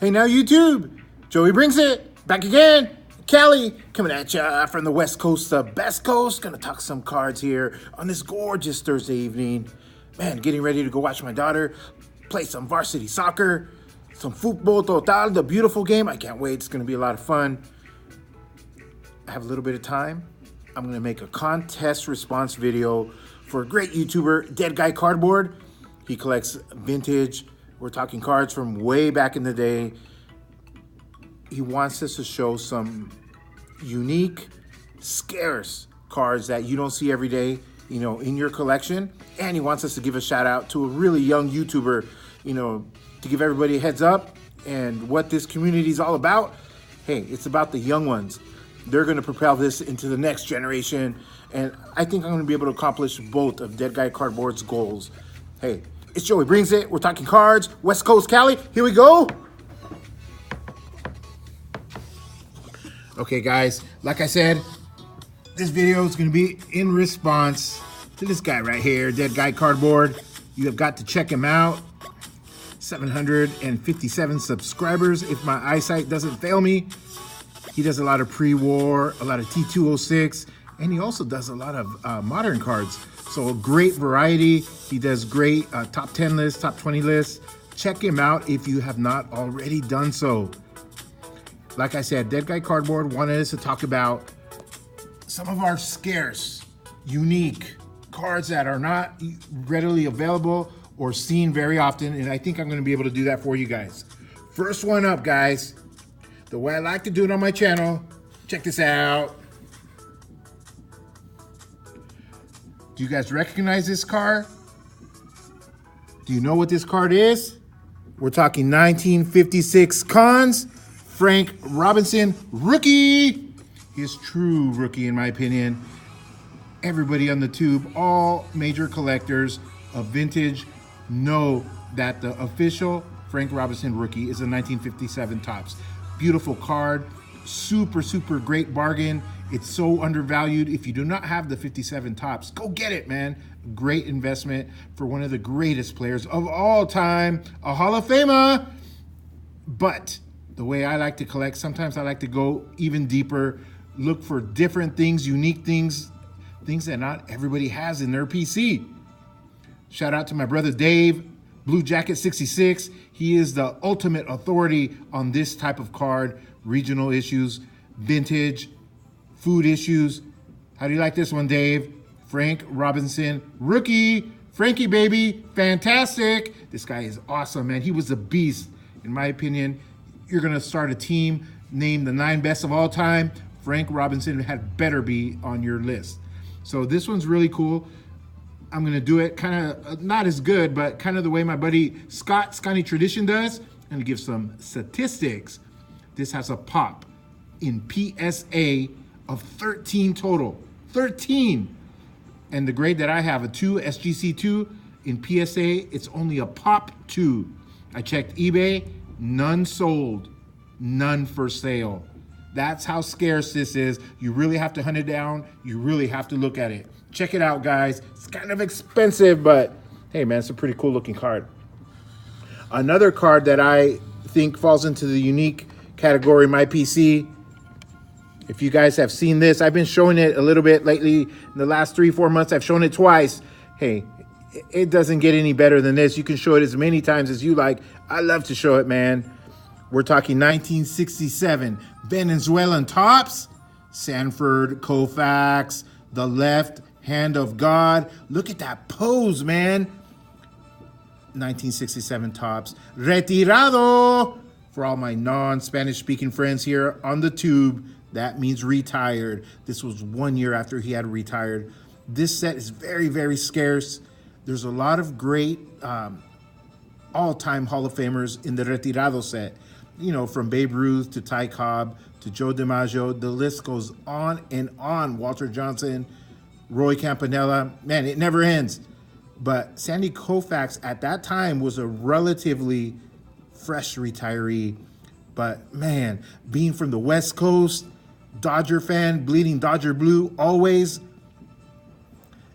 Hey now YouTube, Joey brings it back again. Cali coming at ya from the West Coast to Best Coast. Gonna talk some cards here on this gorgeous Thursday evening. Man, getting ready to go watch my daughter play some varsity soccer, some football total, the beautiful game. I can't wait. It's gonna be a lot of fun. I have a little bit of time. I'm gonna make a contest response video for a great YouTuber, DeadGuyCardboard. He collects vintage. We're talking cards from way back in the day. He wants us to show some unique, scarce cards that you don't see every day, in your collection. And he wants us to give a shout out to a really young YouTuber, to give everybody a heads up and what this community is all about. Hey, it's about the young ones. They're gonna propel this into the next generation. And I think I'm gonna be able to accomplish both of DeadGuyCardboard's goals. Hey, it's Joey Brings It. We're talking cards, West Coast Cali. Here we go. Okay, guys, like I said, this video is going to be in response to this guy right here, DeadGuyCardboard. You have got to check him out. 757 subscribers, if my eyesight doesn't fail me. He does a lot of pre-war, a lot of T206, and he also does a lot of modern cards. So a great variety. He does great top 10 lists, top 20 lists. Check him out if you have not already done so. Like I said, DeadGuyCardboard wanted us to talk about some of our scarce, unique cards that are not readily available or seen very often, and I think I'm gonna be able to do that for you guys. First one up, guys. The way I like to do it on my channel, check this out. Do you guys recognize this card? Do you know what this card is? We're talking 1956 Cons, Frank Robinson rookie. His true rookie in my opinion. Everybody on the tube, all major collectors of vintage know that the official Frank Robinson rookie is a 1957 Topps. Beautiful card, super great bargain. It's so undervalued. If you do not have the 57 Topps, go get it, man. Great investment for one of the greatest players of all time, a Hall of Famer. But the way I like to collect, sometimes I like to go even deeper, look for different things, unique things, things that not everybody has in their PC. Shout out to my brother Dave, Blue Jacket 66. He is the ultimate authority on this type of card, regional issues, vintage, food issues. How do you like this one, Dave? Frank Robinson, rookie. Frankie, baby, fantastic. This guy is awesome, man. He was a beast. In my opinion, you're gonna start a team, name the 9 best of all time. Frank Robinson had better be on your list. So this one's really cool. I'm gonna do it kind of, not as good, but kind of the way my buddy Scotty Tradition does. I'm gonna give some statistics. This has a pop in PSA of 13 total, 13. And the grade that I have, a 2, SGC2, in PSA, it's only a pop 2. I checked eBay, none sold, none for sale. That's how scarce this is. You really have to hunt it down. You really have to look at it. Check it out, guys. It's kind of expensive, but hey, man, it's a pretty cool looking card. Another card that I think falls into the unique category, my PC. If you guys have seen this, I've been showing it a little bit lately. In the last 3-4 months, I've shown it twice. Hey, it doesn't get any better than this. You can show it as many times as you like. I love to show it, man. We're talking 1967 Venezuelan Topps, Sanford, Koufax, the left hand of God. Look at that pose, man. 1967 Topps, retirado. For all my non-Spanish speaking friends here on the tube, that means retired. This was 1 year after he had retired. This set is very scarce. There's a lot of great all-time Hall of Famers in the retirado set. From Babe Ruth to Ty Cobb to Joe DiMaggio. The list goes on and on. Walter Johnson, Roy Campanella. Man, it never ends. But Sandy Koufax at that time was a relatively fresh retiree. But man, being from the West Coast, Dodger fan, bleeding Dodger blue always,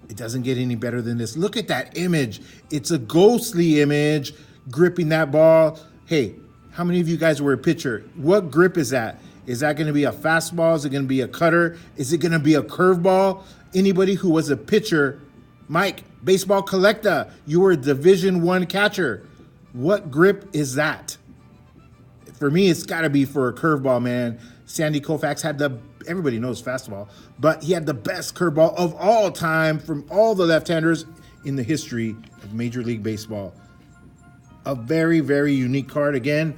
it doesn't get any better than this. Look at that image. It's a ghostly image, gripping that ball. Hey, How many of you guys were a pitcher? What grip is that? Is that going to be a fastball? Is it going to be a cutter? Is it going to be a curveball? Anybody who was a pitcher, Mike, baseball collector, you were a Division I catcher. What grip is that? For me, it's got to be for a curveball, man. Sandy Koufax had everybody knows fastball, but he had the best curveball of all time from all the left-handers in the history of Major League Baseball. A very, very unique card. Again,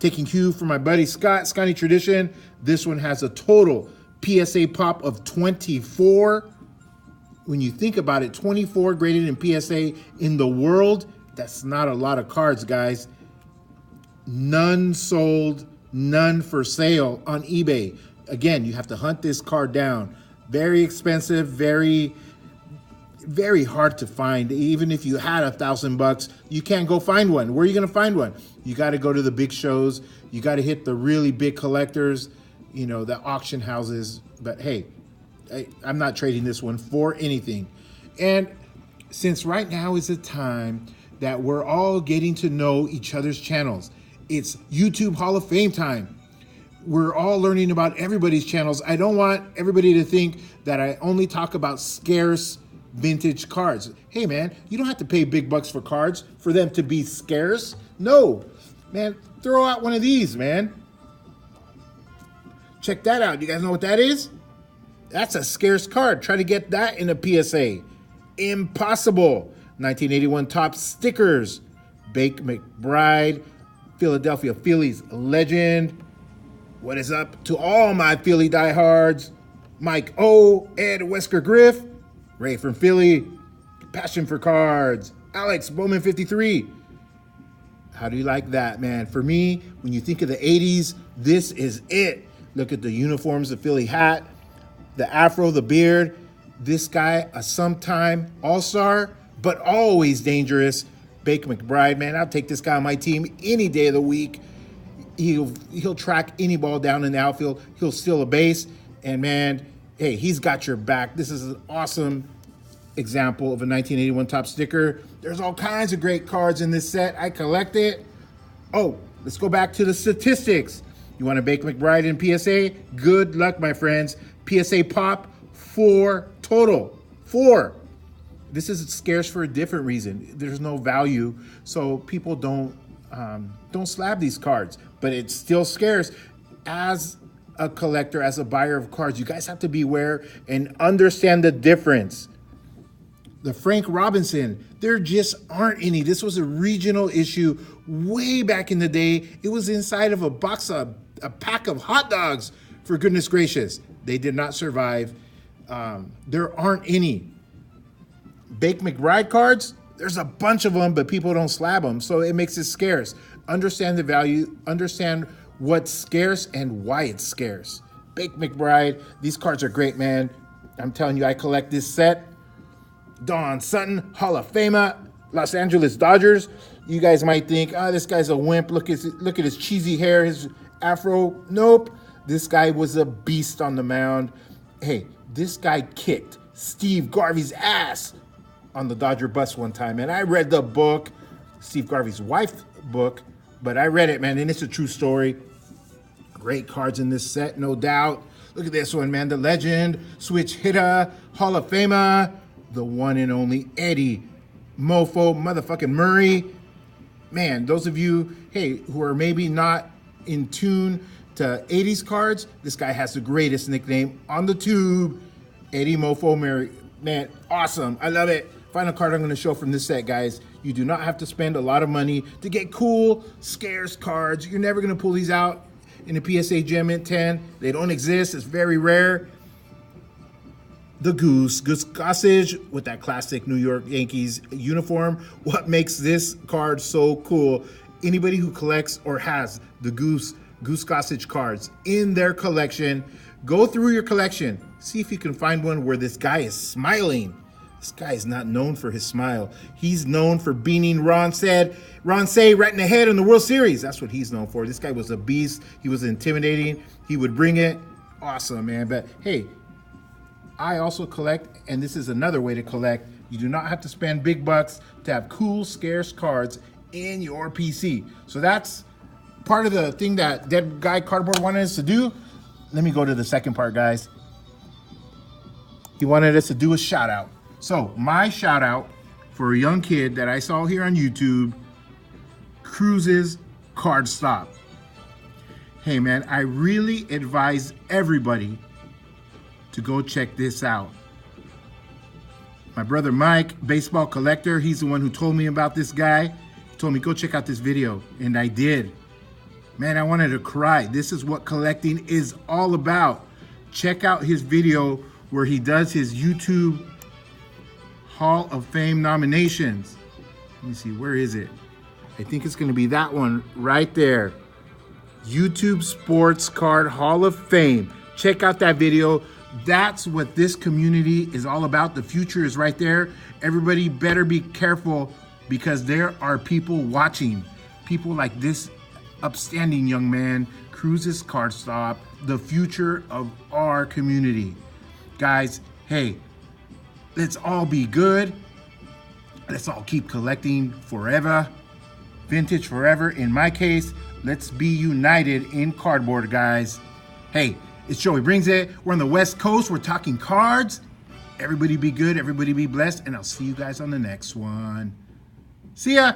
taking cue from my buddy Scott, Scotty Tradition. This one has a total PSA pop of 24. When you think about it, 24 graded in PSA in the world, that's not a lot of cards, guys. None sold, none for sale on eBay. Again, you have to hunt this card down. Very expensive, very hard to find. Even if you had $1,000, you can't go find one. Where are you going to find one? You got to go to the big shows. You got to hit the really big collectors, you know, the auction houses. But hey, I'm not trading this one for anything. And since right now is the time that we're all getting to know each other's channels, it's YouTube Hall of Fame time. We're all learning about everybody's channels. I don't want everybody to think that I only talk about scarce vintage cards. Hey man, you don't have to pay big bucks for cards for them to be scarce. No, man, throw out one of these, man. Check that out. You guys know what that is? That's a scarce card. Try to get that in a PSA. Impossible. 1981 top stickers. Bake McBride, Philadelphia Phillies legend. What is up to all my Philly diehards? Mike O, Ed Wesker Griff, Ray from Philly, passion for cards, Alex Bowman 53. How do you like that, man? For me, when you think of the 80s, this is it. Look at the uniforms, the Philly hat, the afro, the beard. This guy, a sometime all-star, but always dangerous. Bake McBride, man, I'll take this guy on my team any day of the week. He'll track any ball down in the outfield. He'll steal a base. And man, hey, he's got your back. This is an awesome example of a 1981 top sticker. There's all kinds of great cards in this set. I collect it. Oh, let's go back to the statistics. You want to Bake McBride in PSA? Good luck, my friends. PSA pop, 4 total. 4. This is scarce for a different reason. There's no value, so people don't slab these cards, but it's still scarce. As a collector, as a buyer of cards, you guys have to be aware and understand the difference. The Frank Robinson, there just aren't any. This was a regional issue way back in the day. It was inside of a box, a pack of hot dogs, for goodness gracious. They did not survive. There aren't any. Bake McBride cards, there's a bunch of them, but people don't slab them, so it makes it scarce. Understand the value, understand what's scarce and why it's scarce. Bake McBride, these cards are great, man. I'm telling you, I collect this set. Don Sutton, Hall of Famer, Los Angeles Dodgers. You guys might think, this guy's a wimp. Look at his cheesy hair, his afro. Nope, this guy was a beast on the mound. Hey, this guy kicked Steve Garvey's ass on the Dodger bus one time, and I read the book, Steve Garvey's wife's book, but I read it, man, and it's a true story. Great cards in this set, no doubt. Look at this one, man, the legend, switch hitter, Hall of Famer, the one and only Eddie Mofo motherfucking Murray. Man, those of you, hey, who are maybe not in tune to 80s cards, this guy has the greatest nickname on the tube, Eddie Mofo Murray. Man, awesome, I love it. Final card I'm going to show from this set, guys. You do not have to spend a lot of money to get cool, scarce cards. You're never going to pull these out in a PSA Gem Mint 10. They don't exist. It's very rare. The Goose Gossage with that classic New York Yankees uniform. What makes this card so cool? Anybody who collects or has the Goose Gossage cards in their collection, go through your collection. See if you can find one where this guy is smiling. This guy is not known for his smile. He's known for beating Ron Say right in the head in the World Series. That's what he's known for. This guy was a beast. He was intimidating. He would bring it. Awesome, man. But hey, I also collect, and this is another way to collect. You do not have to spend big bucks to have cool, scarce cards in your PC. So that's part of the thing that Dead Guy Cardboard wanted us to do. Let me go to the second part, guys. He wanted us to do a shout out. So my shout out for a young kid that I saw here on YouTube, Cruz's Card Stop. Hey man, I really advise everybody to go check this out. My brother Mike, baseball collector, he's the one who told me about this guy. He told me, go check out this video, and I did. Man, I wanted to cry. This is what collecting is all about. Check out his video where he does his YouTube Hall of Fame nominations. Let me see, where is it? I think it's gonna be that one right there. YouTube Sports Card Hall of Fame. Check out that video. That's what this community is all about. The future is right there. Everybody better be careful because there are people watching. People like this upstanding young man, Cruz's Card Stop, the future of our community. Guys, hey, let's all be good. Let's all keep collecting forever. Vintage forever. In my case, let's be united in cardboard, guys. Hey, it's Joey Brings It. We're on the West Coast. We're talking cards. Everybody be good. Everybody be blessed. And I'll see you guys on the next one. See ya.